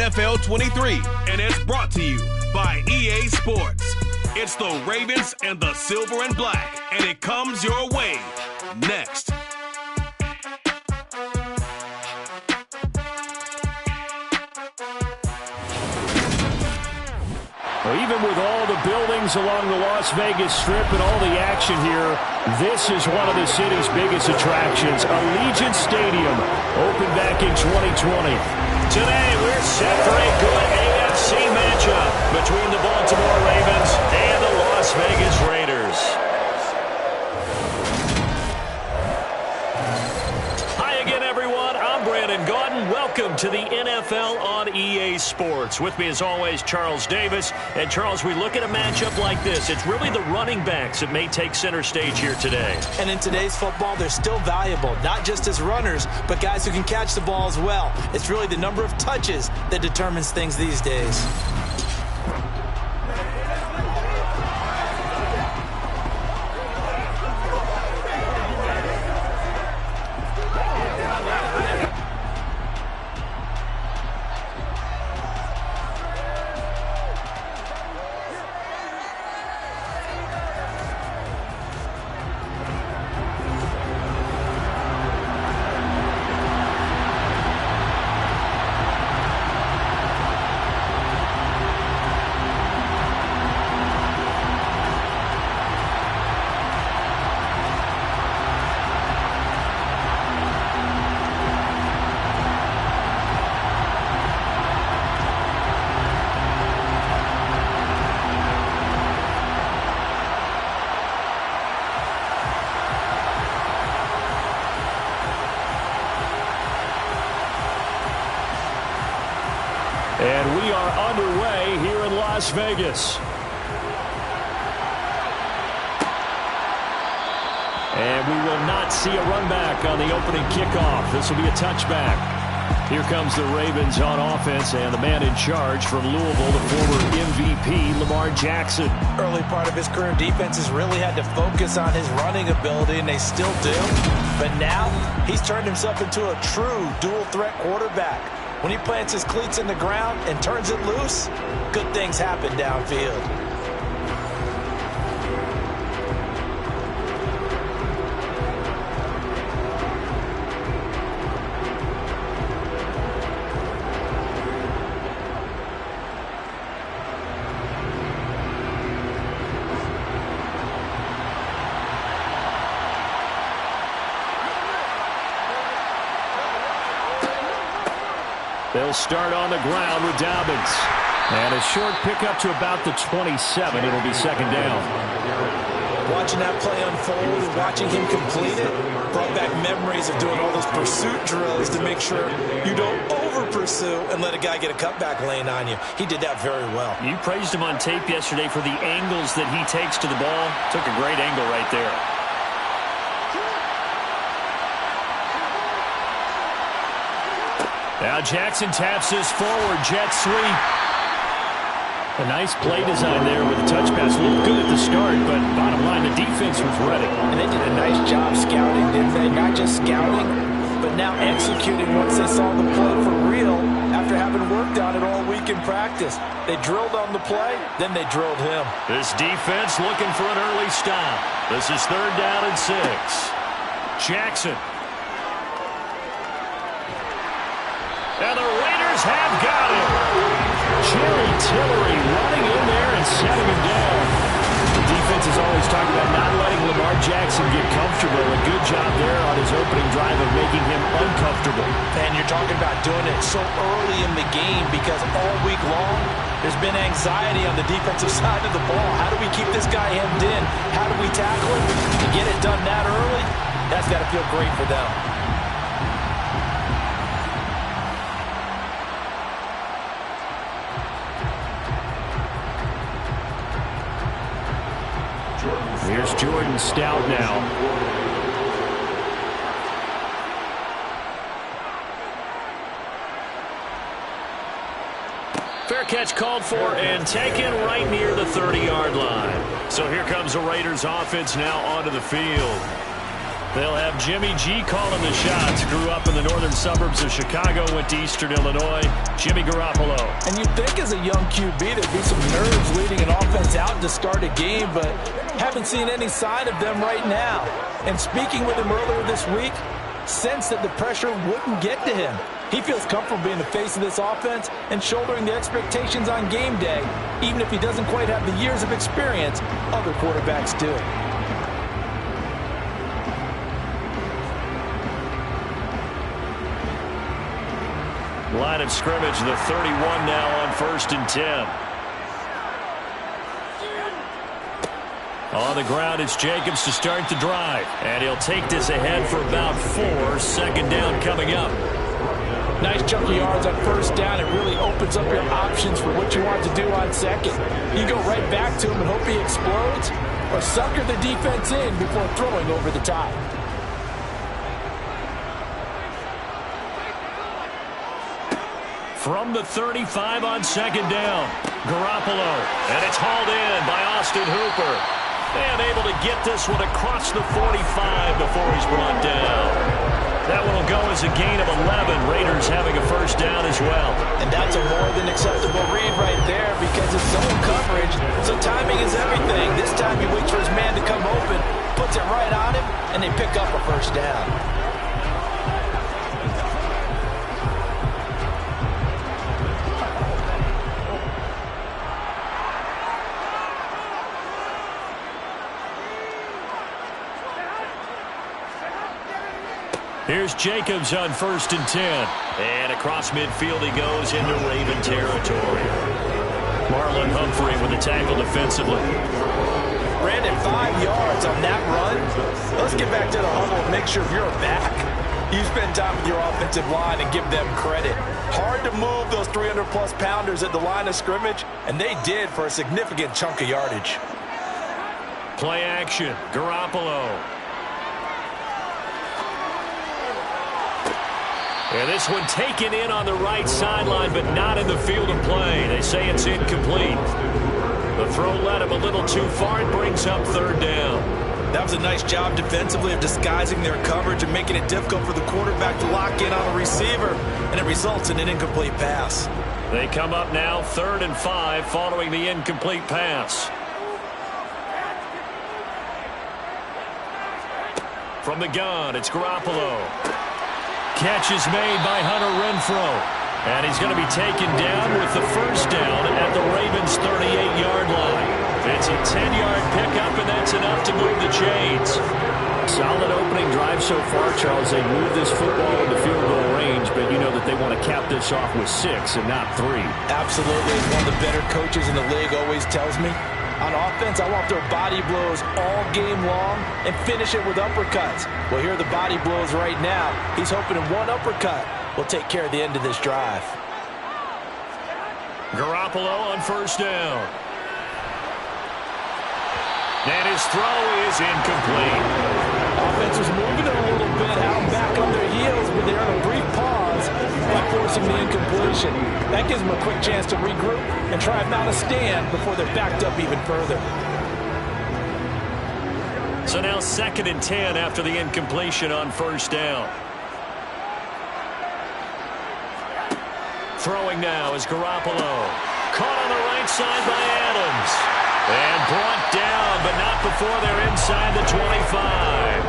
NFL 23, and it's brought to you by EA Sports. It's the Ravens and the Silver and Black, and it comes your way next. Well, even with all the buildings along the Las Vegas Strip and all the action here, this is one of the city's biggest attractions. Allegiant Stadium, opened back in 2020. Today, we're set for a good AFC matchup between the Baltimore Ravens and the Las Vegas Raiders. Hi again, everyone. I'm Brandon Gaudin. Welcome to the NFL on EA Sports. With me, as always, Charles Davis. And, Charles, we look at a matchup like this. It's really the running backs that may take center stage here today. And in today's football, they're still valuable, not just as runners, but guys who can catch the ball as well. It's really the number of touches that determines things these days. And we are underway here in Las Vegas. And we will not see a run back on the opening kickoff. This will be a touchback. Here comes the Ravens on offense, and the man in charge from Louisville, the former MVP, Lamar Jackson. Early part of his career, defenses really had to focus on his running ability, and they still do. But now, he's turned himself into a true dual-threat quarterback. When he plants his cleats in the ground and turns it loose, good things happen downfield. They'll start on the ground with Dobbins. And a short pickup to about the 27. It'll be second down. Watching that play unfold and watching him complete it brought back memories of doing all those pursuit drills to make sure you don't over-pursue and let a guy get a cutback lane on you. He did that very well. You praised him on tape yesterday for the angles that he takes to the ball. Took a great angle right there. Now Jackson taps this forward jet sweep. A nice play design there with a touch pass. Looked good at the start, but bottom line, the defense was ready. And they did a nice job scouting, didn't they? Not just scouting, but now executing once they saw the play for real after having worked on it all week in practice. They drilled on the play, then they drilled him. This defense looking for an early stop. This is 3rd down and 6. Jackson. And the Raiders have got him. Jerry Tillery running in there and setting him down. The defense is always talking about not letting Lamar Jackson get comfortable. A good job there on his opening drive of making him uncomfortable. And you're talking about doing it so early in the game because all week long there's been anxiety on the defensive side of the ball. How do we keep this guy hemmed in? How do we tackle him? To get it done that early, that's got to feel great for them. Here's Jordan Stout now. Fair catch called for and taken right near the 30-yard line. So here comes the Raiders offense now onto the field. They'll have Jimmy G calling the shots. Grew up in the northern suburbs of Chicago, went to Eastern Illinois. Jimmy Garoppolo. And you'd think as a young QB there'd be some nerves leading an offense out to start a game, but haven't seen any sign of them right now. And speaking with him earlier this week, sensed that the pressure wouldn't get to him. He feels comfortable being the face of this offense and shouldering the expectations on game day, even if he doesn't quite have the years of experience other quarterbacks do. Line of scrimmage, the 31 now on 1st and 10. On the ground, it's Jacobs to start the drive. And he'll take this ahead for about 4. Second down coming up. Nice chunk of yards on 1st down. It really opens up your options for what you want to do on 2nd. You go right back to him and hope he explodes, or sucker the defense in before throwing over the top. From the 35 on 2nd down, Garoppolo, and it's hauled in by Austin Hooper. And able to get this one across the 45 before he's brought down. That one will go as a gain of 11. Raiders having a 1st down as well. And that's a more than acceptable read right there because it's zone coverage, so timing is everything. This time he waits for his man to come open, puts it right on him, and they pick up a 1st down. Here's Jacobs on 1st and 10. And across midfield he goes into Raven territory. Marlon Humphrey with the tackle defensively. Brandon, 5 yards on that run. Let's get back to the huddle and make sure you're back. You spend time with your offensive line and give them credit. Hard to move those 300-plus pounders at the line of scrimmage, and they did for a significant chunk of yardage. Play action, Garoppolo. And this one taken in on the right sideline, but not in the field of play. They say it's incomplete. The throw led him a little too far. It brings up 3rd down. That was a nice job defensively of disguising their coverage and making it difficult for the quarterback to lock in on a receiver, and it results in an incomplete pass. They come up now 3rd and 5 following the incomplete pass. From the gun, it's Garoppolo. Catch is made by Hunter Renfrow. And he's going to be taken down with the 1st down at the Ravens' 38-yard line. It's a 10-yard pickup, and that's enough to move the chains. Solid opening drive so far, Charles. They move this football into field goal range, but you know that they want to cap this off with 6 and not 3. Absolutely. As one of the better coaches in the league always tells me, on offense, I want their body blows all game long and finish it with uppercuts. Well, here are the body blows right now. He's hoping one uppercut will take care of the end of this drive. Garoppolo on 1st down. And his throw is incomplete. Offense was moving it a little bit, had them back on their heels, but they're in a brief pause by forcing the incompletion. That gives them a quick chance to regroup and try and mount a stand before they're backed up even further. So now 2nd and 10 after the incompletion on 1st down. Throwing now is Garoppolo. Caught on the right side by Adams. And brought down, but not before they're inside the 25.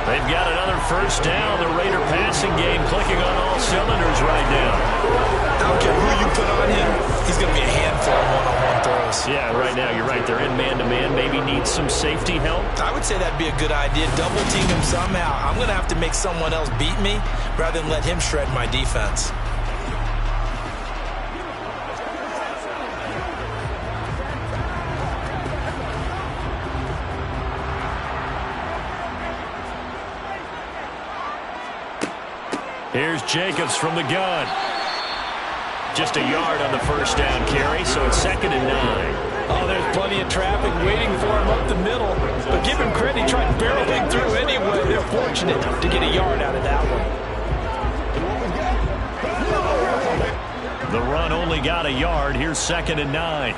They've got another 1st down. The Raider passing game clicking on all cylinders right now. I don't care who you put on him, he's going to be a handful of one-on-one throws. Yeah, right now, you're right. They're in man-to-man. Maybe need some safety help. I would say that'd be a good idea. Double team him somehow. I'm going to have to make someone else beat me rather than let him shred my defense. Here's Jacobs from the gun. Just a yard on the 1st down carry, so it's 2nd and 9. Oh, there's plenty of traffic waiting for him up the middle. But give him credit, he tried barreling through anyway. They're fortunate to get a yard out of that one. The run only got a yard. Here's 2nd and 9.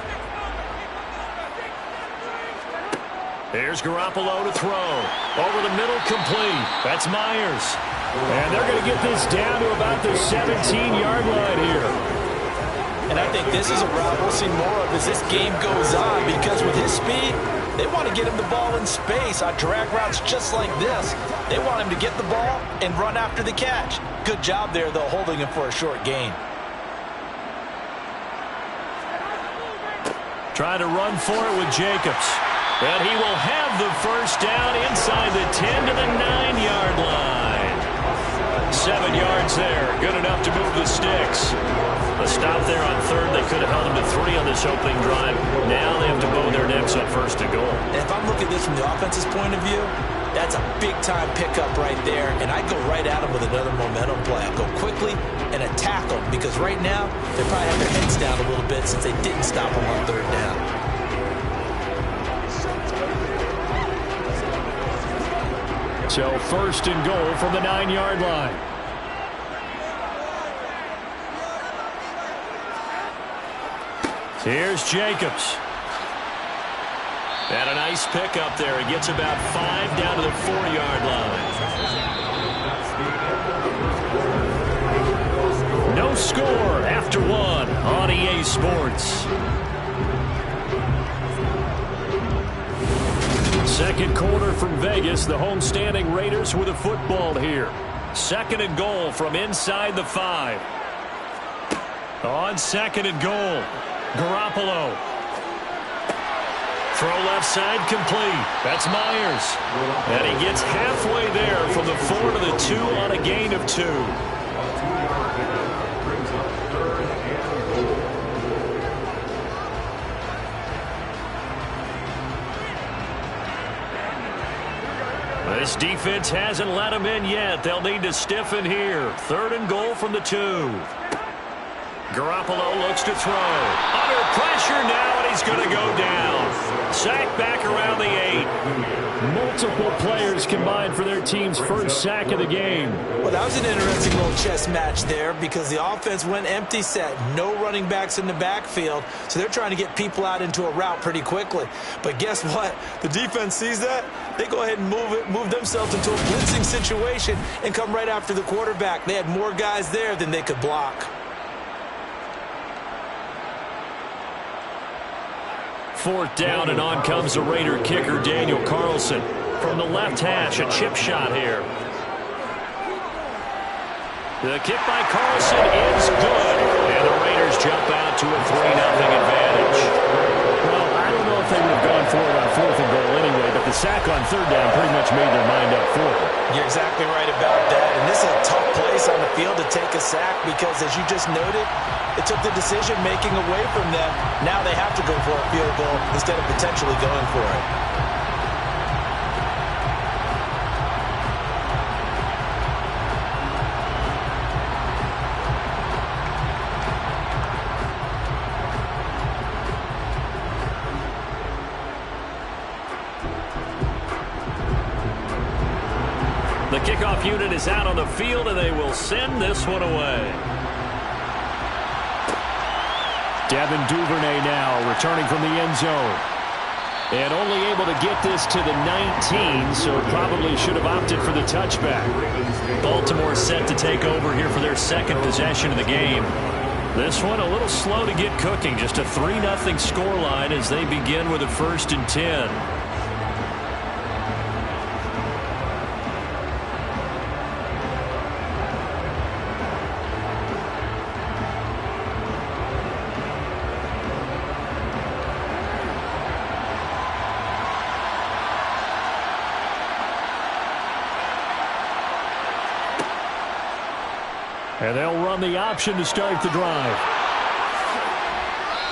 Here's Garoppolo to throw. Over the middle, complete. That's Myers. And they're going to get this down to about the 17-yard line here. And I think this is a route we'll see more of as this game goes on, because with his speed, they want to get him the ball in space on drag routes just like this. They want him to get the ball and run after the catch. Good job there, though, holding him for a short gain. Trying to run for it with Jacobs. And he will have the first down inside the 10 to the 9-yard line. 7 yards there. Good enough to move the sticks. A stop there on third. They could have held him to 3 on this opening drive. Now they have to bow their necks on first and goal. If I'm looking at this from the offense's point of view, that's a big-time pickup right there. And I go right at him with another momentum play. I go quickly and attack them, because right now they probably have their heads down a little bit since they didn't stop him on third down. So first and goal from the 9-yard line. Here's Jacobs. And a nice pickup there. He gets about 5 down to the 4-yard line. No score after 1 on EA Sports. Second quarter from Vegas. The homestanding Raiders with a football here. Second and goal from inside the 5. On second and goal, Garoppolo. Throw left side, complete. That's Myers. And he gets halfway there from the 4 to the 2 on a gain of 2. This defense hasn't let him in yet. They'll need to stiffen here. Third and goal from the 2. Garoppolo looks to throw. Under pressure now, and he's going to go down. Sack back around the 8. Multiple players combined for their team's first sack of the game. Well, that was an interesting little chess match there, because the offense went empty set. No running backs in the backfield, so they're trying to get people out into a route pretty quickly. But guess what? The defense sees that. They go ahead and move themselves into a blitzing situation and come right after the quarterback. They had more guys there than they could block. Fourth down, and on comes the Raider kicker, Daniel Carlson. From the left hash, a chip shot here. The kick by Carlson is good, and the Raiders jump out to a 3-0 advantage. Well, I don't know if they would have gone for it on fourth and goal anyway, but the sack on third down pretty much made their mind up for it. You're exactly right about that, and this is a tough place on the field to take a sack, because as you just noted, it took the decision-making away from them. Now they have to go for a field goal instead of potentially going for it. The kickoff unit is out on the field, and they will send this one away. Devin Duvernay now returning from the end zone. And only able to get this to the 19, so probably should have opted for the touchback. Baltimore set to take over here for their second possession of the game. This one a little slow to get cooking. Just a 3-0 scoreline as they begin with a 1st and 10. And they'll run the option to start the drive.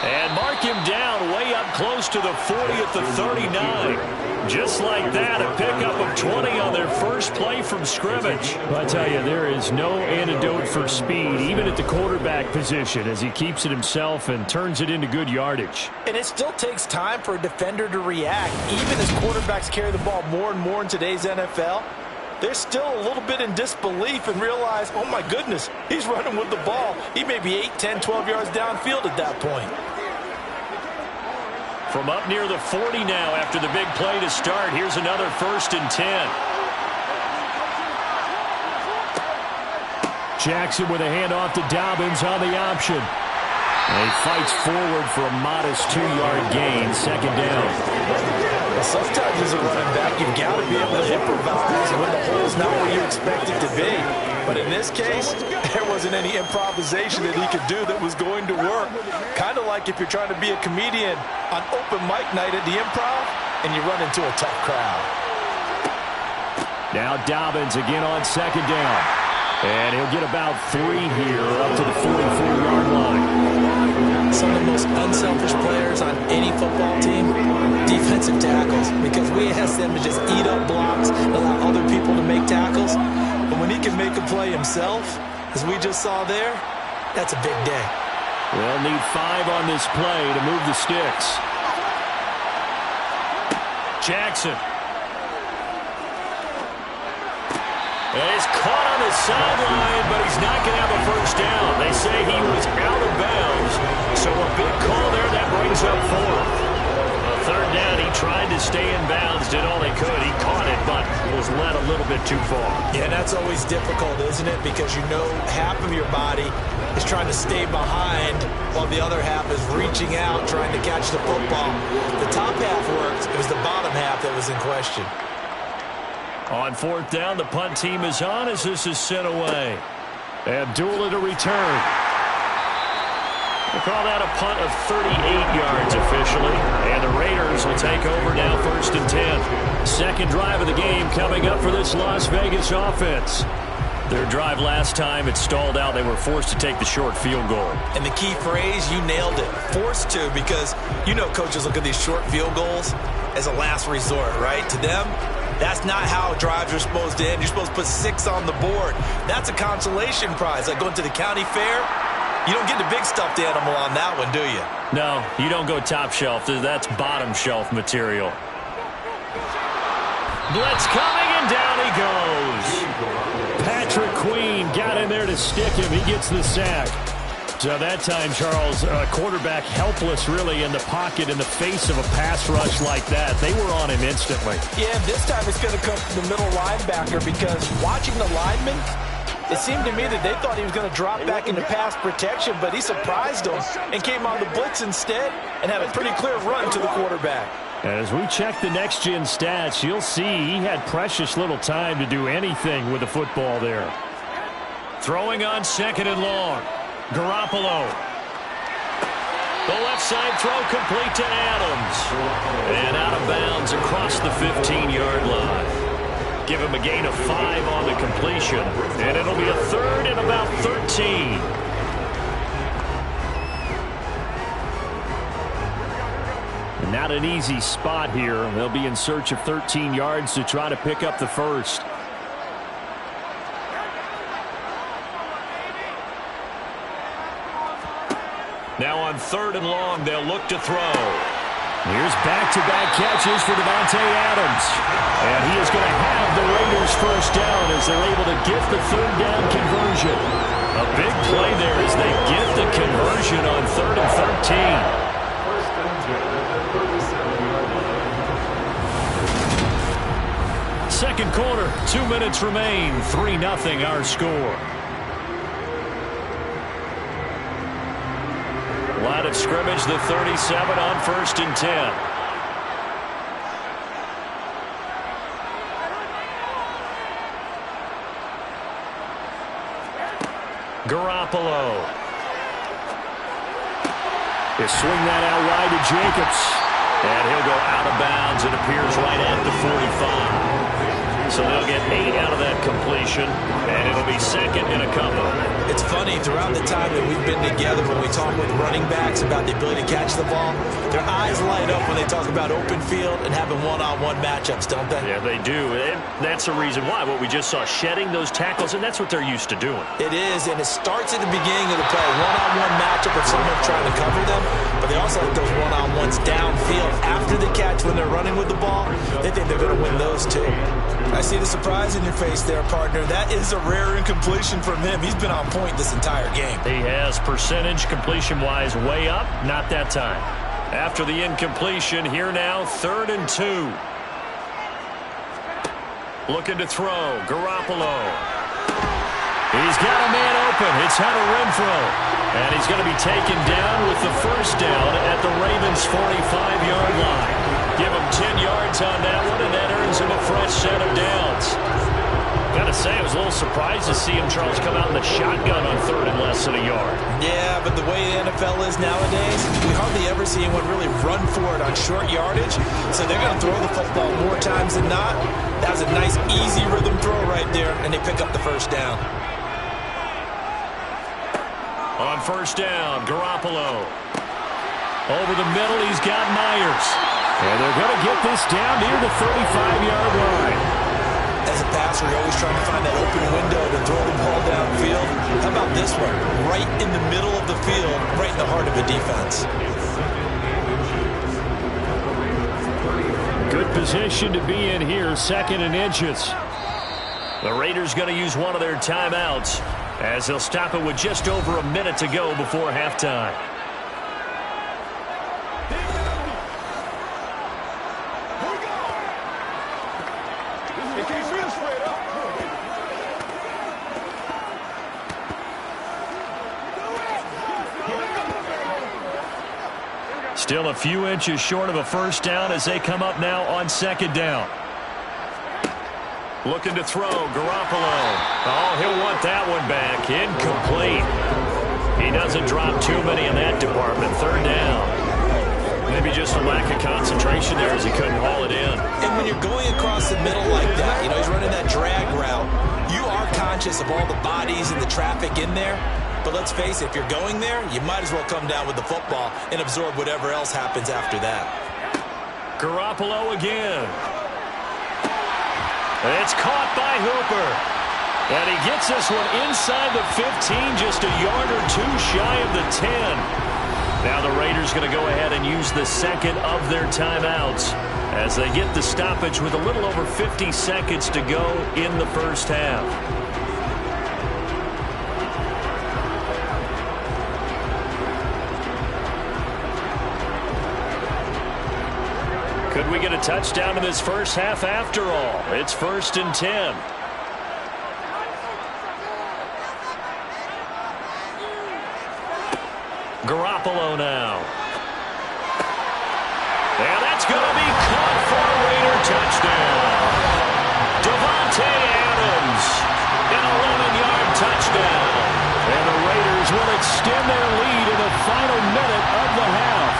And mark him down way up close to the 40 at the 39. Just like that, a pickup of 20 on their first play from scrimmage. I tell you, there is no antidote for speed, even at the quarterback position, as he keeps it himself and turns it into good yardage. And it still takes time for a defender to react. Even as quarterbacks carry the ball more and more in today's NFL, they're still a little bit in disbelief and realize, oh my goodness, he's running with the ball. He may be 8, 10, 12 yards downfield at that point. From up near the 40 now after the big play to start. Here's another 1st and 10. Jackson with a handoff to Dobbins on the option. And he fights forward for a modest 2-yard gain. 2nd down. Well, sometimes as a running back, you've got to be able to improvise when the hole's not where you expect it to be. But in this case, there wasn't any improvisation that he could do that was going to work. Kind of like if you're trying to be a comedian on open mic night at the Improv and you run into a tough crowd. Now Dobbins again on 2nd down. And he'll get about 3 here up to the 44-yard line. Some of the most unselfish players on any football team, defensive tackles, because we ask them to just eat up blocks, allow other people to make tackles. But when he can make a play himself, as we just saw there, that's a big day. They'll need 5 on this play to move the sticks. Jackson. And he's caught on the sideline, but he's not going to have a 1st down. They say he was out of bounds, so a big call there that brings up 4th. A 3rd down, he tried to stay in bounds, did all he could. He caught it, but was led a little bit too far. Yeah, that's always difficult, isn't it? Because you know half of your body is trying to stay behind while the other half is reaching out, trying to catch the football. The top half works. It was the bottom half that was in question. On 4th down, the punt team is on as this is sent away. Abdullah to return. We'll call that a punt of 38 yards officially. And the Raiders will take over now 1st and 10. 2nd drive of the game coming up for this Las Vegas offense. Their drive last time, it stalled out. They were forced to take the short field goal. And the key phrase, you nailed it. Forced to, because you know coaches look at these short field goals as a last resort, right? To them, that's not how drives are supposed to end. You're supposed to put 6 on the board. That's a consolation prize. Like going to the county fair, you don't get the big stuffed animal on that one, do you? No, you don't go top shelf. That's bottom shelf material. Blitz coming, and down he goes. Patrick Queen got in there to stick him. He gets the sack. So that time, Charles, quarterback helpless really in the pocket in the face of a pass rush like that. They were on him instantly. Yeah, this time it's going to come from the middle linebacker, because watching the lineman, it seemed to me that they thought he was going to drop back into pass protection, but he surprised them and came on the blitz instead and had a pretty clear run to the quarterback. As we check the next-gen stats, you'll see he had precious little time to do anything with the football there. Throwing on 2nd and long. Garoppolo. The left side throw complete to Adams. And out of bounds across the 15-yard line. Give him a gain of 5 on the completion. And it'll be a 3rd and about 13. Not an easy spot here. They'll be in search of 13 yards to try to pick up the 1st. Now on 3rd and long, they'll look to throw. Here's back-to-back catches for Davante Adams. And he is going to have the Raiders 1st down as they're able to get the 3rd down conversion. A big play there as they get the conversion on 3rd and 13. Second quarter, 2 minutes remain. 3-0 our score. Line of scrimmage, the 37 on 1st and 10. Garoppolo. They swing that out wide to Jacobs. And he'll go out of bounds. It appears right at the 45. So they'll get 8 out of that completion, and it'll be 2nd and a couple. It's funny, throughout the time that we've been together, when we talk with running backs about the ability to catch the ball, their eyes light up when they talk about open field and having one-on-one matchups, don't they? Yeah, they do. And that's the reason why. What we just saw, shedding those tackles, and that's what they're used to doing. It is, and it starts at the beginning of the play. One-on-one matchup if someone's trying to cover them, but they also like those one-on-ones downfield after the catch when they're running with the ball. They think they're going to win those too. I see the surprise in your face there, partner. That is a rare incompletion from him. He's been on point this entire game. He has, percentage completion-wise way up. Not that time. After the incompletion, here now, 3rd and 2. Looking to throw, Garoppolo. He's got a man open. It's Hunter Renfrow. And he's going to be taken down with the first down at the Ravens' 45-yard line. Give him 10 yards on that one, and that earns him a fresh set of downs. Got to say, I was a little surprised to see him, Charles, come out in the shotgun on 3rd and less than a yard. Yeah, but the way the NFL is nowadays, we hardly ever see anyone really run for it on short yardage. So they're going to throw the football more times than not. That was a nice, easy rhythm throw right there, and they pick up the first down. On first down, Garoppolo. Over the middle, he's got Myers. And they're going to get this down near the 35-yard line. As a passer, you're always trying to find that open window to throw the ball downfield. How about this one? Right in the middle of the field, right in the heart of a defense. Good position to be in here, 2nd and inches. The Raiders going to use one of their timeouts as they'll stop it with just over a minute to go before halftime. Still a few inches short of a first down as they come up now on 2nd down. Looking to throw, Garoppolo. Oh, he'll want that one back. Incomplete. He doesn't drop too many in that department. 3rd down. Maybe just a lack of concentration there as he couldn't haul it in. And when you're going across the middle like that, you know, he's running that drag route, you are conscious of all the bodies and the traffic in there. But let's face it, if you're going there, you might as well come down with the football and absorb whatever else happens after that. Garoppolo again. It's caught by Hooper. And he gets this one inside the 15, just a yard or two shy of the 10. Now the Raiders going to go ahead and use the 2nd of their timeouts as they get the stoppage with a little over 50 seconds to go in the first half. Could we get a touchdown in this first half after all? It's 1st and 10. Garoppolo now. And that's going to be caught for a Raider touchdown. Davante Adams, an 11-yard touchdown. And the Raiders will extend their lead in the final minute of the half.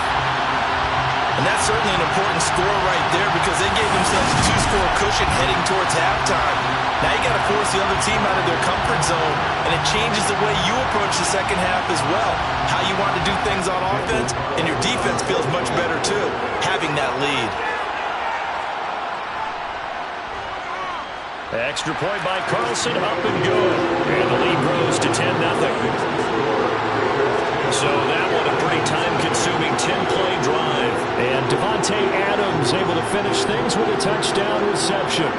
And that's certainly an important score right there because they gave themselves a 2-score cushion heading towards halftime. Now you got to force the other team out of their comfort zone, and it changes the way you approach the second half as well. How you want to do things on offense, and your defense feels much better too, having that lead. Extra point by Carlson, up and good. And the lead grows to 10-0. So that one a pretty time-consuming 10-play drive. And Davante Adams able to finish things with a touchdown reception.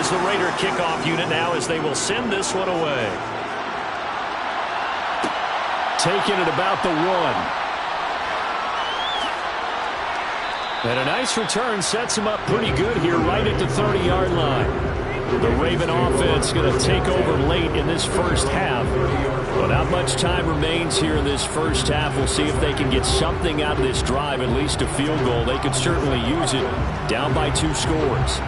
The Raider kickoff unit now as they will send this one away. Taking it about the 1. And a nice return sets him up pretty good here right at the 30-yard line. The Raven offense going to take over late in this first half. But not much time remains here in this first half. We'll see if they can get something out of this drive, at least a field goal. They could certainly use it down by 2 scores.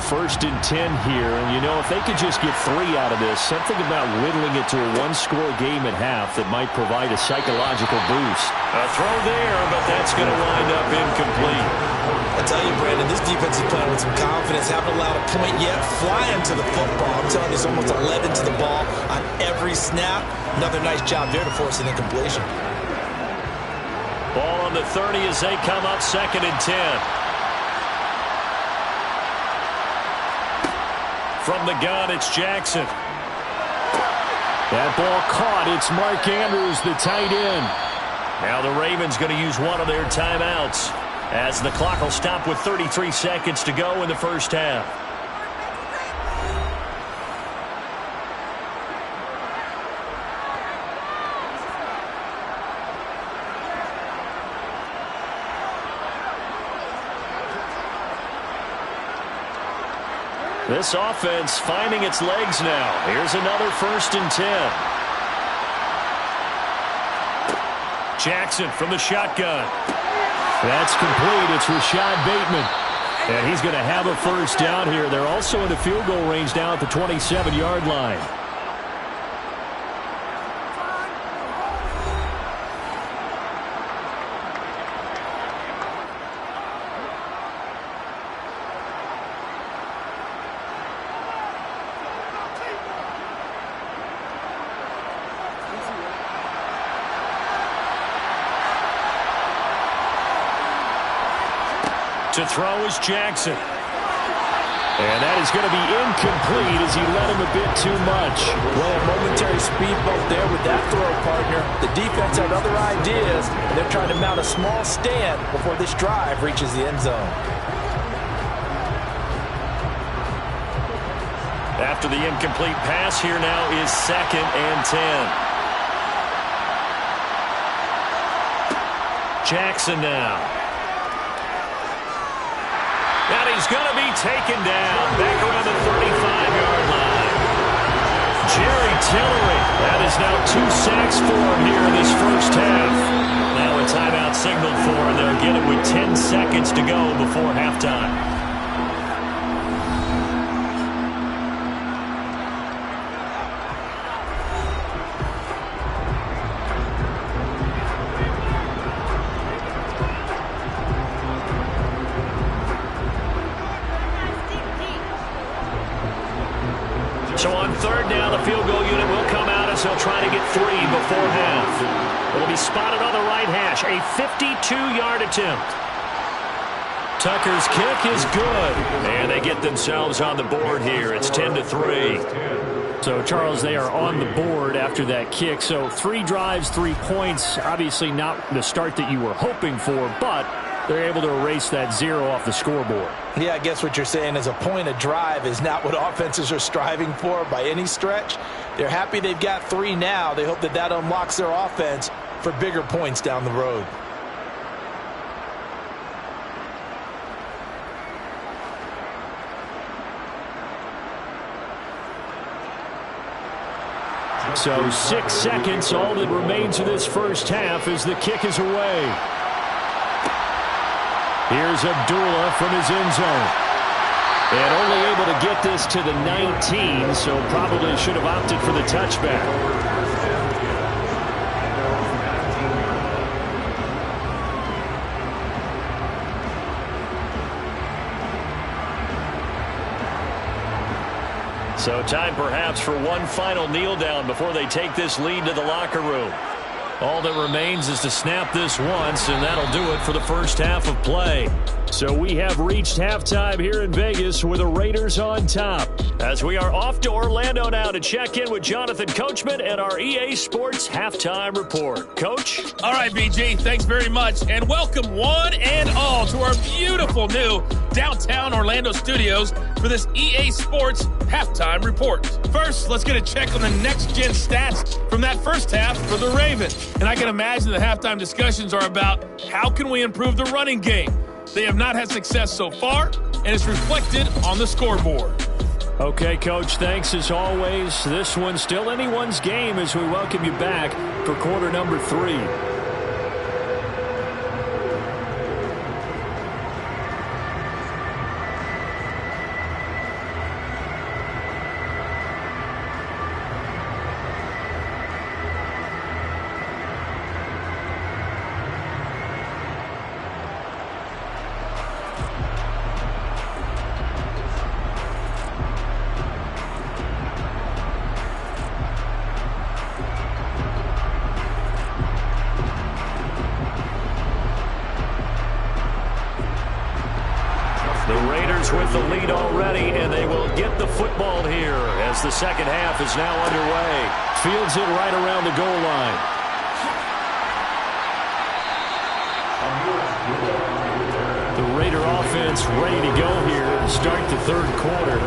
1st and 10 here, and you know, if they could just get 3 out of this, something about whittling it to a 1-score game at half that might provide a psychological boost. A throw there, but that's going to wind up incomplete. I tell you, Brandon, this defense is playing with some confidence. Haven't allowed a point yet. Flying to the football. I'm telling you, it's almost 11 to the ball on every snap. Another nice job there to force an incompletion. Ball on the 30 as they come up 2nd and 10. From the gun, it's Jackson. That ball caught. It's Mark Andrews, the tight end. Now the Ravens going to use one of their timeouts as the clock will stop with 33 seconds to go in the first half. This offense finding its legs now. Here's another 1st and 10. Jackson from the shotgun. That's complete. It's Rashad Bateman. And he's going to have a first down here. They're also in the field goal range now at the 27-yard line. To throw is Jackson. And that is going to be incomplete as he led him a bit too much. Well, a momentary speed bump there with that throw, partner. The defense had other ideas, and they're trying to mount a small stand before this drive reaches the end zone. After the incomplete pass, here now is 2nd and 10. Jackson now. And he's going to be taken down back around the 35-yard line. Jerry Tillery. That is now 2 sacks for him here in this first half. Now a timeout signaled for, and they'll get it with 10 seconds to go before halftime. So on 3rd down, the field goal unit will come out as they'll try to get 3 before half. It'll be spotted on the right hash. A 52-yard attempt. Tucker's kick is good. And they get themselves on the board here. It's 10-3. So, Charles, they are on the board after that kick. So 3 drives, 3 points. Obviously not the start that you were hoping for, but they're able to erase that 0 off the scoreboard. Yeah, I guess what you're saying is a point a drive is not what offenses are striving for by any stretch. They're happy they've got 3 now. They hope that that unlocks their offense for bigger points down the road. So 6 seconds, all that remains of this first half as the kick is away. Here's Abdullah from his end zone. And only able to get this to the 19, so probably should have opted for the touchback. So time perhaps for one final kneel down before they take this lead to the locker room. All that remains is to snap this once, and that'll do it for the first half of play. So we have reached halftime here in Vegas with the Raiders on top. As we are off to Orlando now to check in with Jonathan Coachman and our EA Sports Halftime Report. Coach? All right, BG, thanks very much. And welcome one and all to our beautiful new downtown Orlando studios for this EA Sports Halftime Report. First, let's get a check on the next-gen stats from that first half for the Ravens. And I can imagine the halftime discussions are about how can we improve the running game. They have not had success so far, and it's reflected on the scoreboard. Okay, Coach, thanks as always. This one's still anyone's game as we welcome you back for quarter number 3. Raiders with the lead already, and they will get the football here as the second half is now underway. Fields it right around the goal line. The Raider offense ready to go here to start the third quarter.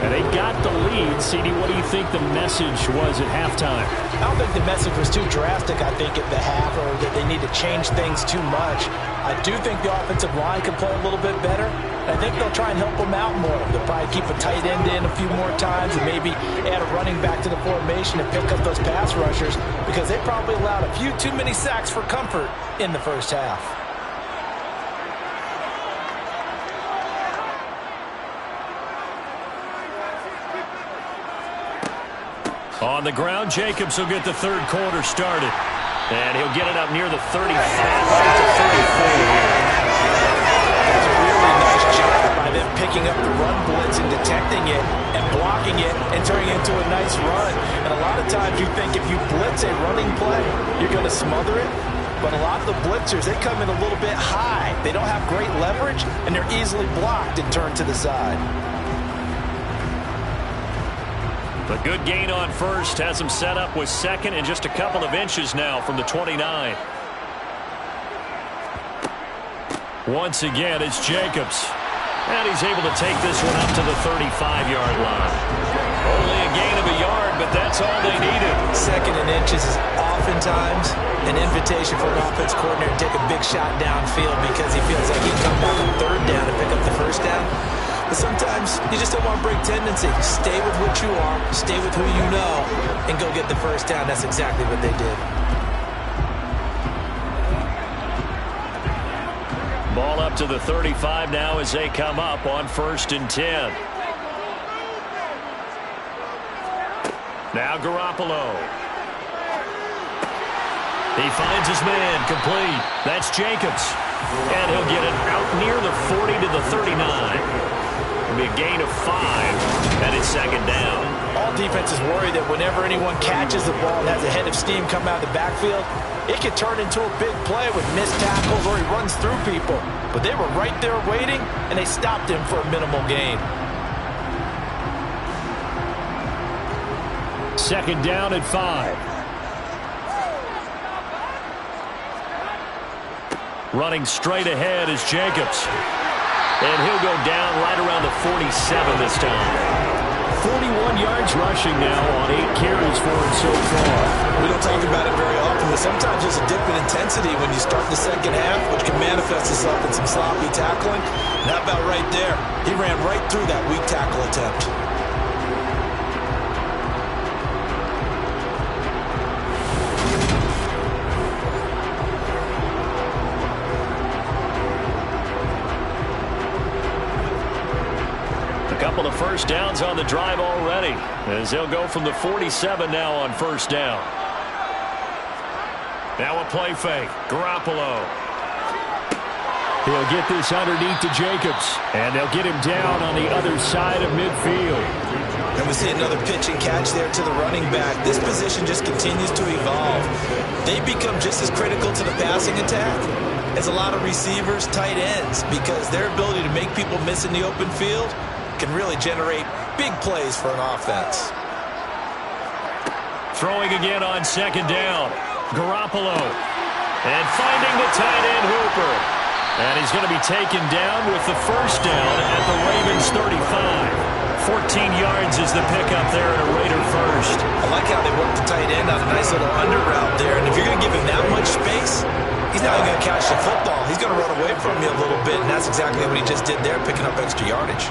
And they got the lead. CD, what do you think the message was at halftime? I don't think the message was too drastic, I think, at the half, or that they need to change things too much. I do think the offensive line can play a little bit better. I think they'll try and help them out more. They'll probably keep a tight end in a few more times and maybe add a running back to the formation and pick up those pass rushers, because they probably allowed a few too many sacks for comfort in the first half. On the ground, Jacobs will get the third quarter started. And he'll get it up near the 35, right to 34 here. That's a really nice job by them picking up the run blitz and detecting it and blocking it and turning it into a nice run. And a lot of times you think if you blitz a running play, you're going to smother it. But a lot of the blitzers, they come in a little bit high. They don't have great leverage, and they're easily blocked and turned to the side. A good gain on first has him set up with second and just a couple of inches now from the 29. Once again, it's Jacobs. And he's able to take this one up to the 35-yard line. Only a gain of a yard, but that's all they needed. Second and inches is oftentimes an invitation for an offense coordinator to take a big shot downfield because he feels like he can come back on third down and pick up the first down. But sometimes you just don't want to break tendency. Stay with what you are, stay with who you know, and go get the first down. That's exactly what they did. Ball up to the 35 now as they come up on 1st and 10. Now Garoppolo. He finds his man, complete. That's Jacobs. And he'll get it out near the 40 to the 39. It'll be a gain of 5, and it's second down. All defenses worry that whenever anyone catches the ball and has a head of steam come out of the backfield, it could turn into a big play with missed tackles or he runs through people. But they were right there waiting, and they stopped him for a minimal gain. Second down at 5. Running straight ahead is Jacobs. And he'll go down right around the 47 this time. 41 yards rushing now on 8 carries for him so far. We don't talk about it very often, but sometimes there's a dip in intensity when you start the second half, which can manifest itself in some sloppy tackling. And how about right there? He ran right through that weak tackle attempt. Couple of first downs on the drive already as they'll go from the 47 now on 1st down. Now a play fake. Garoppolo. He'll get this underneath to Jacobs, and they'll get him down on the other side of midfield. And we see another pitch and catch there to the running back. This position just continues to evolve. They become just as critical to the passing attack as a lot of receivers, tight ends, because their ability to make people miss in the open field can really generate big plays for an offense. Throwing again on second down. Garoppolo. And finding the tight end Hooper. And he's going to be taken down with the first down at the Ravens 35. 14 yards is the pickup there at a Raider first. I like how they work the tight end on a nice little under route there. And if you're going to give him that much space, he's not even going to catch the football. He's going to run away from you a little bit, and that's exactly what he just did there, picking up extra yardage.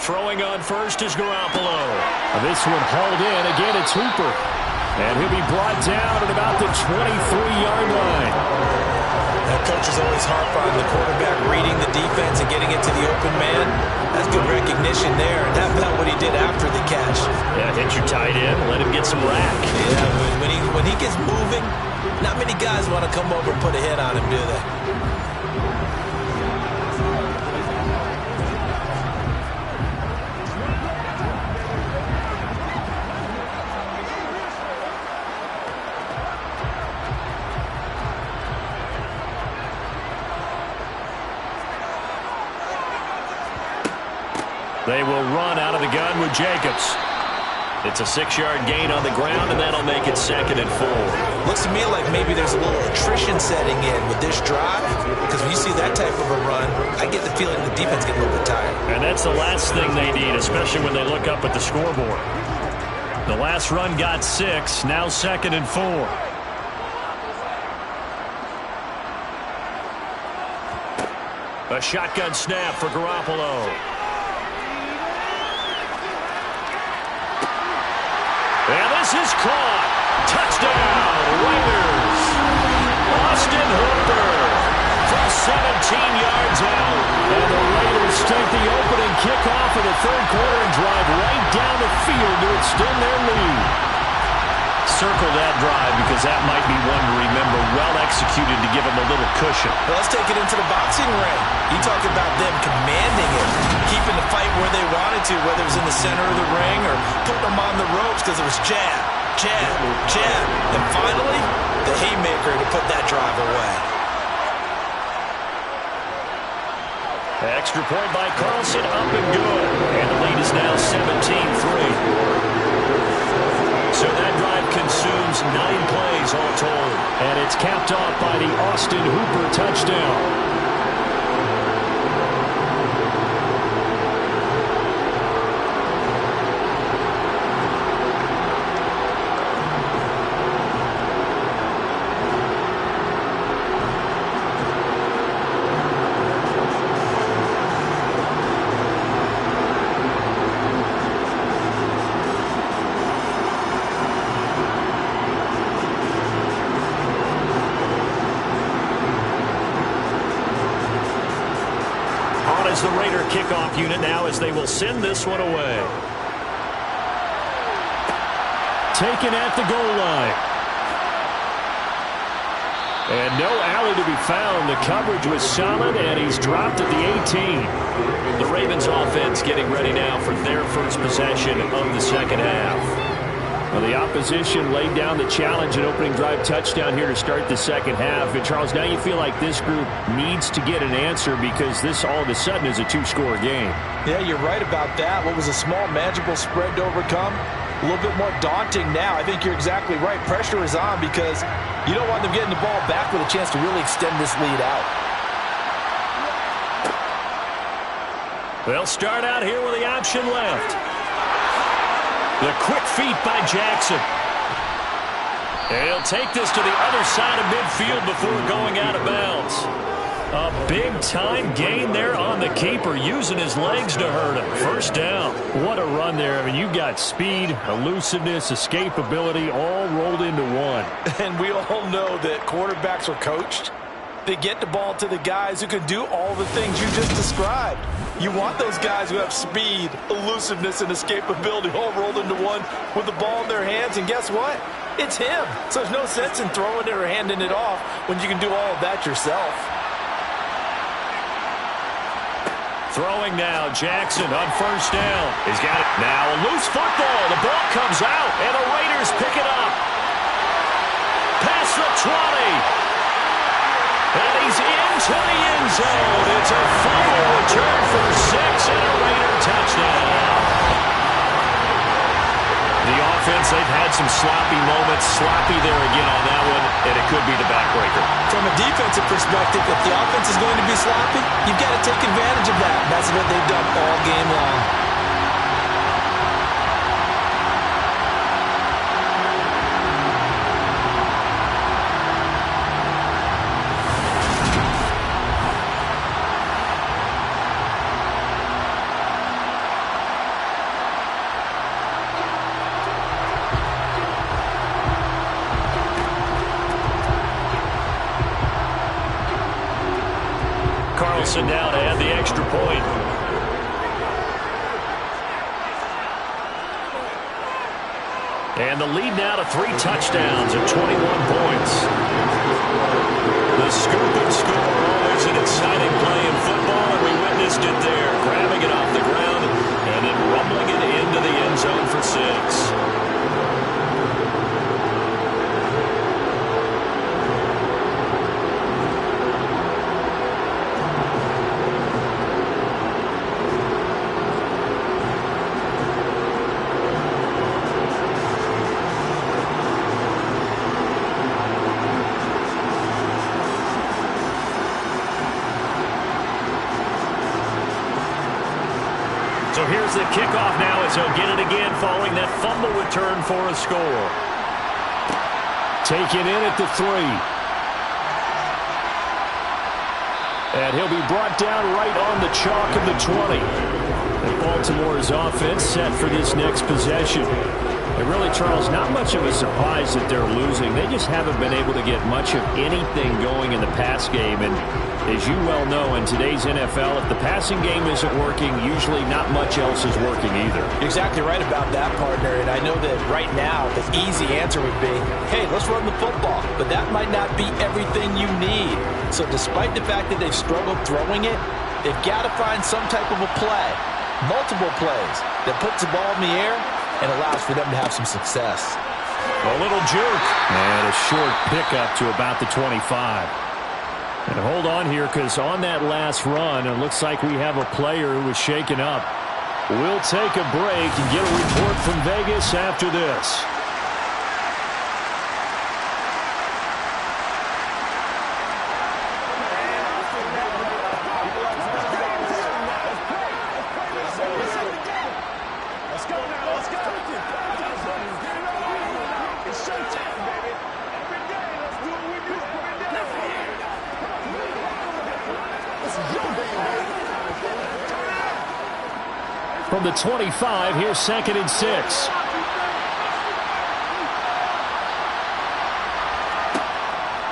Throwing on first is Garoppolo. This one hauled in. Again, it's Hooper. And he'll be brought down at about the 23-yard line. Coaches always harp on the quarterback reading the defense and getting it to the open man. That's good recognition there. That meant what he did after the catch. Yeah, hit your tight end, let him get some rack. Yeah, when he gets moving, not many guys want to come over and put a hit on him, do they? They will run out of the gun with Jacobs. It's a 6-yard gain on the ground, and that'll make it 2nd and 4. Looks to me like maybe there's a little attrition setting in with this drive, because when you see that type of a run, I get the feeling the defense gets a little bit tired. And that's the last thing they need, especially when they look up at the scoreboard. The last run got 6, now 2nd and 4. A shotgun snap for Garoppolo. And this is caught. Touchdown, Raiders. Austin Hooper from 17 yards out. And the Raiders take the opening kickoff of the third quarter and drive right down the field to extend their lead. Circle that drive because that might be one to remember. Well executed to give them a little cushion. Well, let's take it into the boxing ring. You talk about them commanding it, keeping the fight where they wanted to, whether it was in the center of the ring or putting them on the ropes because it was jab, jab, jab. And finally, the haymaker to put that drive away. Extra point by Carlson, up and good. And the lead is now 17-3. So that drive consumes 9 plays all told. And it's capped off by the Austin Hooper touchdown. The Raider kickoff unit now as they will send this one away. Taken at the goal line. And no alley to be found. The coverage was solid, and he's dropped at the 18. The Ravens offense getting ready now for their first possession of the second half. Well, the opposition laid down the challenge and opening drive touchdown here to start the second half. And, Charles, now you feel like this group needs to get an answer because this all of a sudden is a 2-score game. Yeah, you're right about that. What was a small, manageable spread to overcome, a little bit more daunting now. I think you're exactly right. Pressure is on because you don't want them getting the ball back with a chance to really extend this lead out. They'll start out here with the option left. The quick feet by Jackson. And he'll take this to the other side of midfield before going out of bounds. A big-time gain there on the keeper, using his legs to hurt him. First down. What a run there. I mean, you got speed, elusiveness, escapability, all rolled into one. And we all know that quarterbacks are coached. They get the ball to the guys who can do all the things you just described. You want those guys who have speed, elusiveness, and escapability all rolled into one with the ball in their hands. And guess what? It's him. So there's no sense in throwing it or handing it off when you can do all of that yourself. Throwing now, Jackson on first down. He's got it. Now a loose football. The ball comes out, and the Raiders pick it up. Past the 20. And he's into the end zone. It's a fumble return for 6 and a Raider touchdown. The offense, they've had some sloppy moments. Sloppy there again on that one, and it could be the backbreaker. From a defensive perspective, if the offense is going to be sloppy, you've got to take advantage of that. That's what they've done all game long. Down to add the extra point. And the lead now to 3 touchdowns at 21 points. The scoop and score, always an exciting play in football, and we witnessed it there, grabbing it off the ground and then rumbling it into the end zone for 6. So here's the kickoff now as he'll get it again following that fumble return for a score. Taken in at the 3. And he'll be brought down right on the chalk of the 20. And Baltimore's offense set for this next possession. And really, Charles, not much of a surprise that they're losing. They just haven't been able to get much of anything going in the pass game. And as you well know, in today's NFL, if the passing game isn't working, usually not much else is working either. You're exactly right about that, partner. And I know that right now the easy answer would be, hey, let's run the football. But that might not be everything you need. So despite the fact that they've struggled throwing it, they've got to find some type of a play, multiple plays, that puts the ball in the air and allows for them to have some success. A little juke. And a short pickup to about the 25. And hold on here, because on that last run, it looks like we have a player who was shaken up. We'll take a break and get a report from Vegas after this. From the 25, here's 2nd and 6.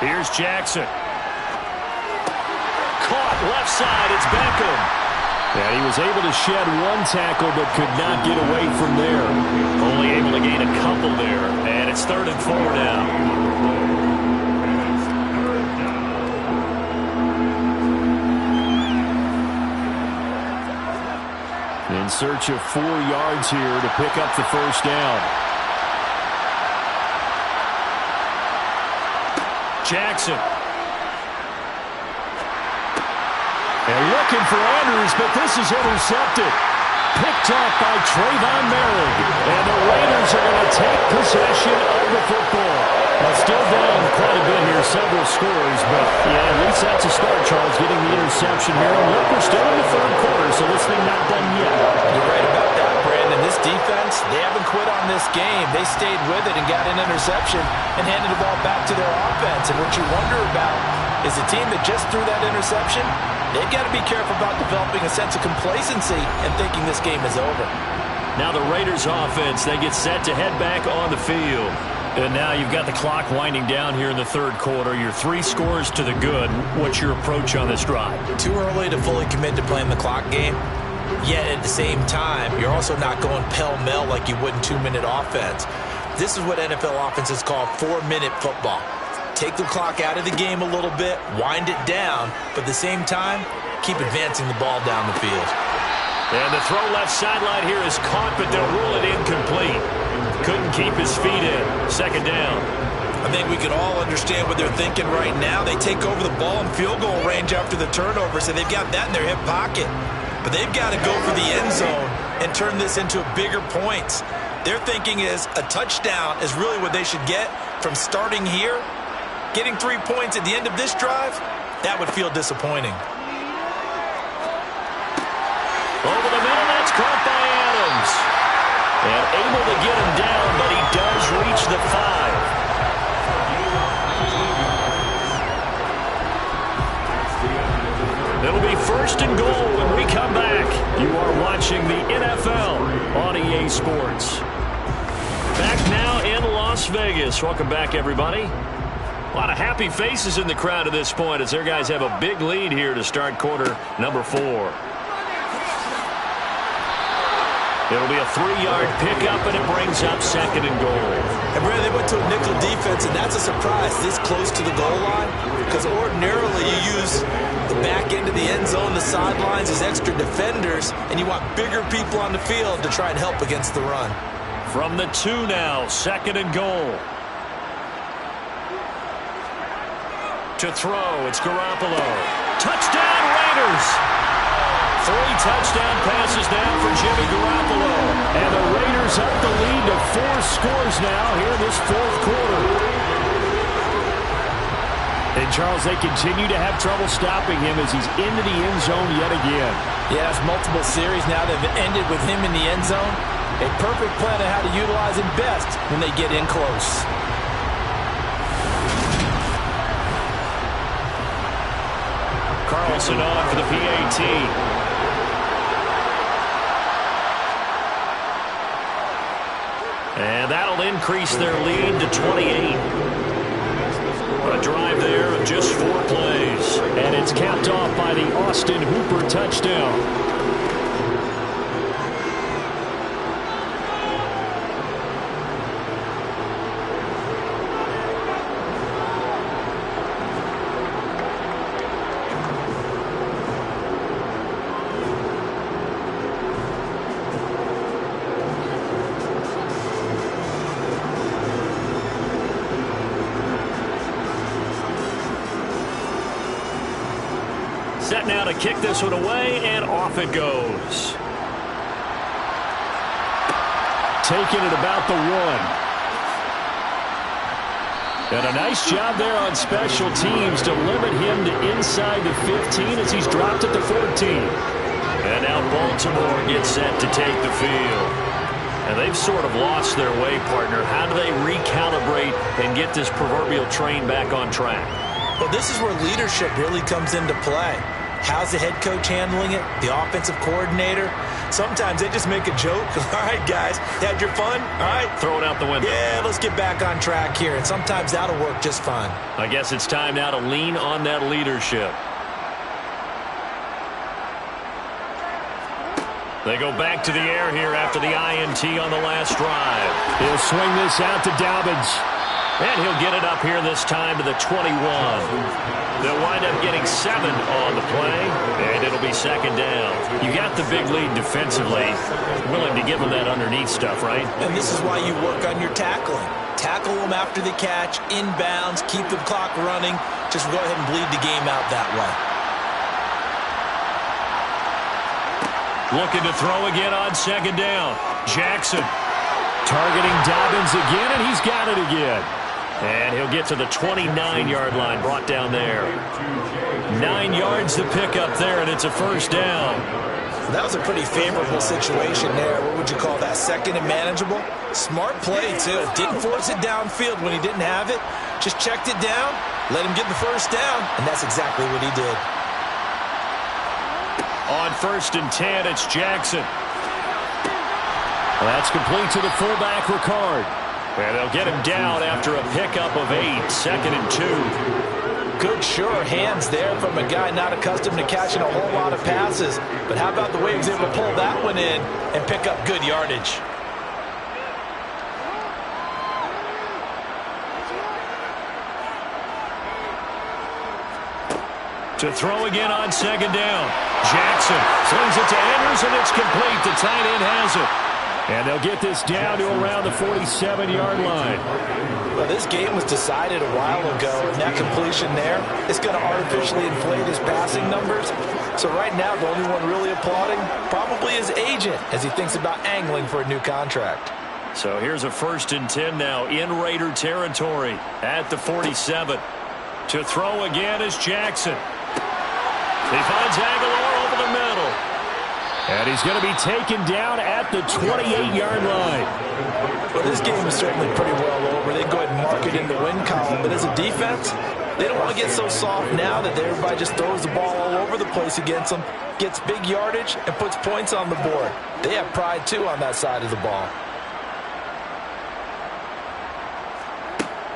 Here's Jackson. Caught left side, it's Beckham. And he was able to shed one tackle but could not get away from there. Only able to gain a couple there. And it's 3rd and 4 now. In search of 4 yards here to pick up the first down. Jackson. And looking for Andrews, but this is intercepted. Picked off by Trayvon Merrick. And the Raiders are going to take possession of the football. Now still down quite a bit here, several scores, but yeah, at least that's a start, Charles, getting the interception here. And look, we're still in the 3rd quarter, so this thing not done yet. You're right about that, Brandon. This defense, they haven't quit on this game. They stayed with it and got an interception and handed the ball back to their offense. And what you wonder about is the team that just threw that interception, they've got to be careful about developing a sense of complacency and thinking this game is over. Now the Raiders offense, they get set to head back on the field. And now you've got the clock winding down here in the 3rd quarter. Your 3 scores to the good. What's your approach on this drive? Too early to fully commit to playing the clock game. Yet at the same time, you're also not going pell-mell like you would in 2-minute offense. This is what NFL offenses call 4-minute football. Take the clock out of the game a little bit, wind it down, but at the same time, keep advancing the ball down the field. And the throw left sideline here is caught, but they'll rule it incomplete. Couldn't keep his feet in. 2nd down. I think we can all understand what they're thinking right now. They take over the ball in field goal range after the turnover, so they've got that in their hip pocket. But they've got to go for the end zone and turn this into bigger points. Their thinking is a touchdown is really what they should get from starting here. Getting 3 points at the end of this drive, that would feel disappointing. Over the middle, that's caught by Adams. And able to get him down, but he does reach the 5. It'll be 1st and goal when we come back. You are watching the NFL on EA Sports. Back now in Las Vegas. Welcome back, everybody. A lot of happy faces in the crowd at this point as their guys have a big lead here to start quarter number 4. It'll be a 3-yard pickup, and it brings up 2nd and goal. And Brad, they went to a nickel defense, and that's a surprise this close to the goal line, because ordinarily you use the back end of the end zone, the sidelines as extra defenders, and you want bigger people on the field to try and help against the run. From the 2 now, 2nd and goal. To throw, it's Garoppolo. Touchdown, Raiders! 3 touchdown passes now for Jimmy Garoppolo. And the Raiders up the lead to 4 scores now here in this 4th quarter. And, Charles, they continue to have trouble stopping him as he's into the end zone yet again. Yeah, it's multiple series now that have ended with him in the end zone. A perfect plan on how to utilize him best when they get in close. Carlson on for the PAT. And that'll increase their lead to 28. A drive there of just 4 plays. And it's capped off by the Austin Hooper touchdown. Set now to kick this one away, and off it goes. Taking it about the 1. And a nice job there on special teams to limit him to inside the 15 as he's dropped at the 14. And now Baltimore gets set to take the field. And they've sort of lost their way, partner. How do they recalibrate and get this proverbial train back on track? Well, this is where leadership really comes into play. How's the head coach handling it? The offensive coordinator? Sometimes they just make a joke. All right, guys, had your fun? All right. Throw it out the window. Yeah, let's get back on track here. And sometimes that'll work just fine. I guess it's time now to lean on that leadership. They go back to the air here after the INT on the last drive. He'll swing this out to Dobbins. And he'll get it up here this time to the 21. They'll wind up getting 7 on the play, and it'll be 2nd down. You got the big lead defensively. Willing to give them that underneath stuff, right? And this is why you work on your tackling. Tackle them after the catch, inbounds, keep the clock running. Just go ahead and bleed the game out that way. Looking to throw again on 2nd down. Jackson. Targeting Dobbins again, and he's got it again. And he'll get to the 29-yard line, brought down there. 9 yards to pick up there, and it's a 1st down. That was a pretty favorable situation there. What would you call that, 2nd and manageable? Smart play, too. Didn't force it downfield when he didn't have it. Just checked it down, let him get the 1st down, and that's exactly what he did. On 1st and 10, it's Jackson. Well, that's complete to the fullback, Ricard. And they'll get him down after a pickup of 8, 2nd and 2. Good, sure hands there from a guy not accustomed to catching a whole lot of passes. But how about the way he was able to pull that one in and pick up good yardage? To throw again on 2nd down. Jackson slings it to Andrews, and it's complete. The tight end has it. And they'll get this down to around the 47-yard line. Well, this game was decided a while ago, and that completion there is going to artificially inflate his passing numbers. So right now, the only one really applauding probably his agent as he thinks about angling for a new contract. So here's a 1st and 10 now in Raider territory at the 47. To throw again is Jackson. He finds Aguilar over the middle. And he's going to be taken down at the 28-yard line. Well, this game is certainly pretty well over. They go ahead and mark it in the win column. But as a defense, they don't want to get so soft now that everybody just throws the ball all over the place against them, gets big yardage, and puts points on the board. They have pride, too, on that side of the ball.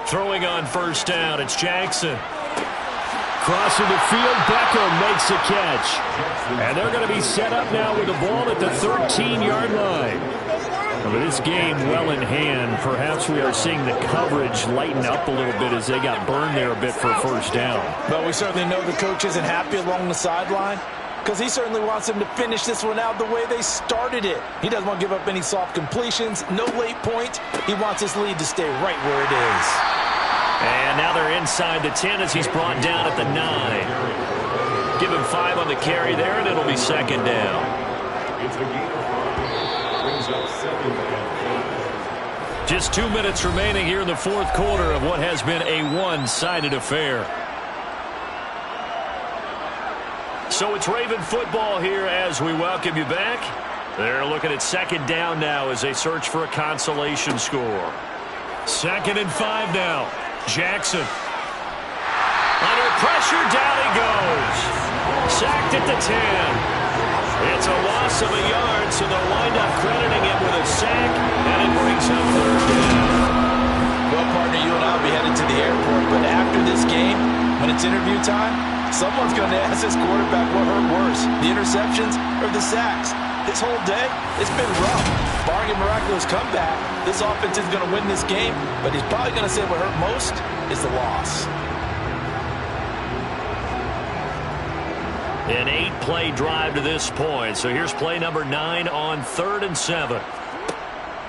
Throwing on 1st down, it's Jackson. Crossing the field, Beckham makes the catch. And they're going to be set up now with the ball at the 13-yard line. But this game well in hand. Perhaps we are seeing the coverage lighten up a little bit as they got burned there a bit for a first down. But we certainly know the coach isn't happy along the sideline because he certainly wants them to finish this one out the way they started it. He doesn't want to give up any soft completions, no late points. He wants his lead to stay right where it is. And now they're inside the 10 as he's brought down at the 9. Give him 5 on the carry there, and it'll be second down. Just 2 minutes remaining here in the fourth quarter of what has been a one-sided affair. So it's Raven football here as we welcome you back. They're looking at second down now as they search for a consolation score. 2nd and 5 now. Jackson. Under pressure, down he goes. Sacked at the 10. It's a loss of a yard, so they'll wind up crediting him with a sack, and it brings up third down. Well, partner, you and I will be headed to the airport, but after this game, when it's interview time, someone's going to ask this quarterback what hurt worse, the interceptions or the sacks. This whole day, it's been rough. Barring a miraculous comeback, this offense is going to win this game, but he's probably going to say what hurt most is the loss. An 8-play drive to this point. So here's play number 9 on 3rd and 7.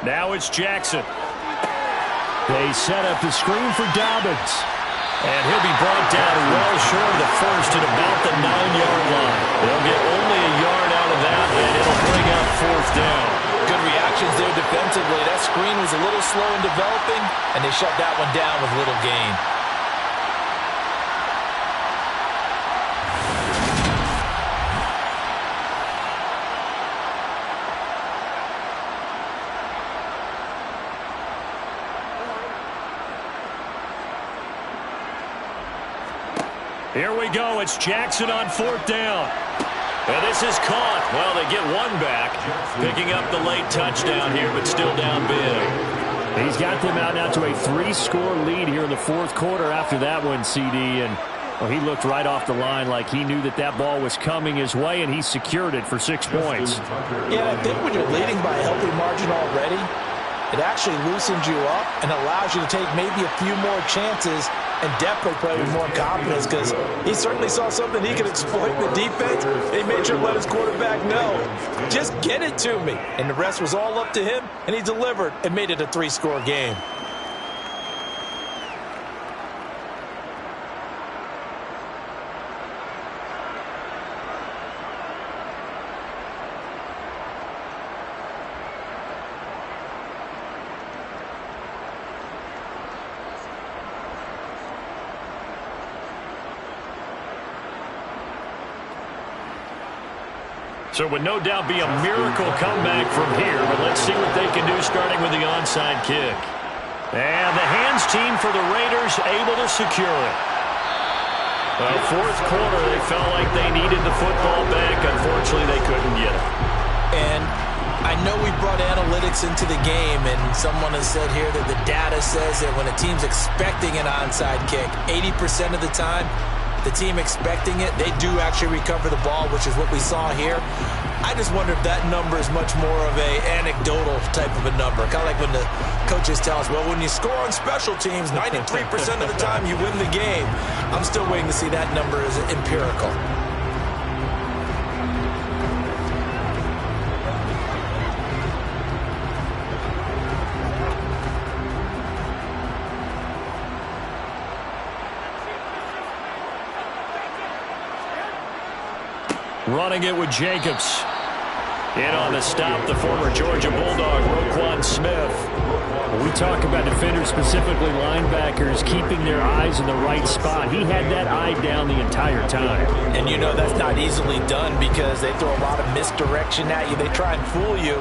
Now it's Jackson. They set up the screen for Dobbins. And he'll be brought down well short of the first at about the 9-yard line. They'll get only a yard out of that, and it'll bring up 4th down. Good reactions there defensively. That screen was a little slow in developing, and they shut that one down with little gain. Here we go. It's Jackson on 4th down. And this is caught. Well, they get one back, picking up the late touchdown here, but still down big. He's got them out now to a 3-score lead here in the fourth quarter after that one, CD. And well, he looked right off the line like he knew that that ball was coming his way, and he secured it for 6 points. Yeah, I think when you're leading by a healthy margin already, it actually loosens you up and allows you to take maybe a few more chances and definitely play with more confidence because he certainly saw something he could exploit in the defense. And he made sure to let his quarterback know, just get it to me. And the rest was all up to him, and he delivered and made it a 3-score game. So it would no doubt be a miracle comeback from here, but let's see what they can do starting with the onside kick. And the hands team for the Raiders able to secure it. Well, fourth quarter, they felt like they needed the football back. Unfortunately, they couldn't get it. And I know we brought analytics into the game, and someone has said here that the data says that when a team's expecting an onside kick, 80% of the time, the team expecting it, they do actually recover the ball, which is what we saw here. I just wonder if that number is much more of a anecdotal type of a number. Kind of like when the coaches tell us, well, when you score on special teams, 93% of the time you win the game. I'm still waiting to see that number as empirical. Running it with Jacobs. In on the stop, the former Georgia Bulldog, Roquan Smith. We talk about defenders, specifically linebackers, keeping their eyes in the right spot. He had that eye down the entire time. And you know that's not easily done because they throw a lot of misdirection at you. They try and fool you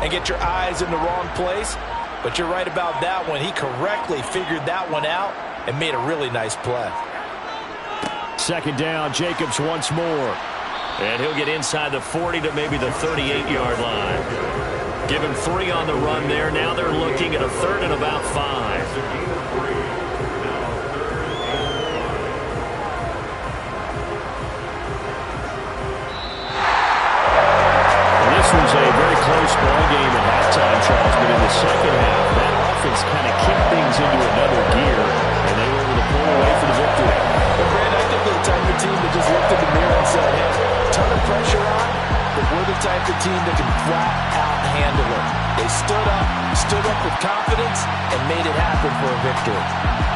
and get your eyes in the wrong place. But you're right about that one. He correctly figured that one out and made a really nice play. Second down, Jacobs once more. And he'll get inside the 40 to maybe the 38-yard line. Give him 3 on the run there. Now they're looking at a 3rd and about 5. team that can flat out handle it. They stood up with confidence, and made it happen for a victory.